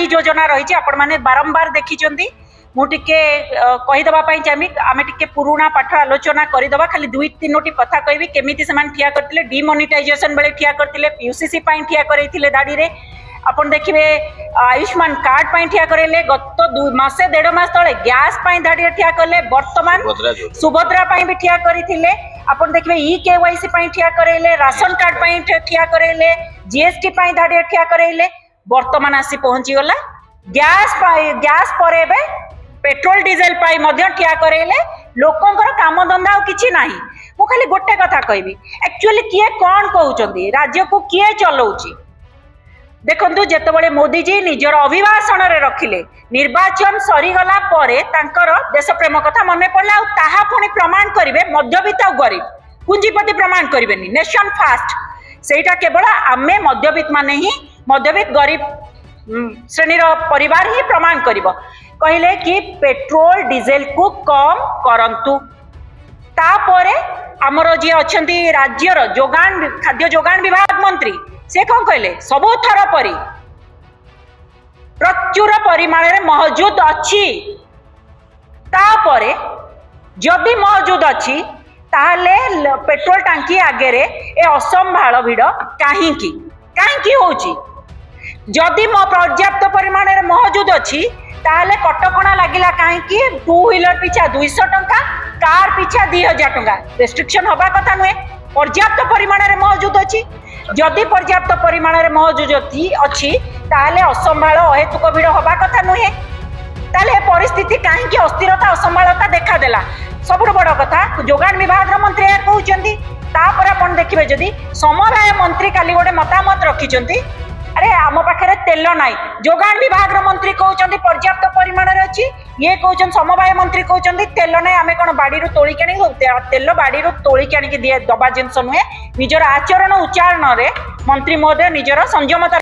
गाड़ी योजना रही आपण मैंने बारंबार देखी मुझे कहीदेवाई चाहिए आम टे पुराणा पाठ आलोचना करदे खाली 2-3 कथा कहबी केमी से ठिया करते डिमोनिटाइजेशन बेले ठिया करते पीयूसीसी ठिया करते दाड़ी रे आपन देखिए आयुष्मान कार्ड पाई ठिया करेले गत मासे 1.5 मास तले गैस पाई दाड़ी ठिया करले वर्तमान सुभद्रा पाई भी ठिया करथिले आपन देखिए ई-केवाईसी पाई ठिया करेले राशन कार्ड पाई ठिया करेले जीएसटी पाई दाड़ी ठिया करेले वर्तमान आसी पहुंची गला गैस पर पेट्रोल डीजेल पाई मध्य ठिया करेले लोकंकर काम धंदा किछि नाही मु खाली गोटे कथा कहबी एक्चुअली किए कोन कहउचंदी राज्य को किए चलाउची देखंतु जेतेबेले मोदी जी निजर अभिभाषण रे रखिले निर्वाचन सरीगला परे तांकर देश प्रेम कथा मन पड़ला आ ताहा पुणी प्रमाण करिवे मध्यवित्त और गरीब पूंजीपति प्रमाण करिवेनी नेशन फास्ट सेटा केवल आमे मध्यवित्त माने ही मध्यवित्त गरीब श्रेणीर परिवार ही प्रमाण करिवो कहले कि पेट्रोल डीजेल को कम करंतु तापरे हमर जे अछंती राज्यर जोगान खाद्य जोगान विभाग मंत्री से कौन कहले सबु थर परी प्रचुर परिमाण रे मौजूद अच्छी तापरे जदि मौजूद अच्छी ताहले पेट्रोल टांकी आगे रे ए असंभाळ भिड़ काहींकी होची जदि पर्याप्त परिमाण रे मौजूद अच्छी ताहले कटकणा लागिला काहींकी 2 व्हीलर पिछा 200 टंका कार पिछा 2000 टंका रेस्ट्रिक्शन हवा कथा नुहे पर्याप्त परिमाण रे मौजूद अच्छी जदि पर्याप्त परिमाण रे मौजूद अच्छी ताहले असंभाळ अहेतुक भिड़ हवा कथा नुहे ताहले परिस्थिति काहींकी अस्थिरता असंभाळता देखा देला सबुठ बड़ कथा जोगान विभाग मंत्री कहउचंदी तापर आपण देखिबे जदि समवाय मंत्री काली गोटे मतामत रखिचंदी अरे आम पाखे तेल नाई जोगान विभाग मंत्री कहउचंदी पर्याप्त परिमाण रे अछि ये कहउचन समवाय मंत्री कहउचंदी तेल नाई आमे कोन बाड़ी रु तोळी केनी तेल बाड़ी रु तोळी केनी दिए दबा जिंस नुहे निजर आचरण उच्चारण रे मंत्री महोदय निजर संयमता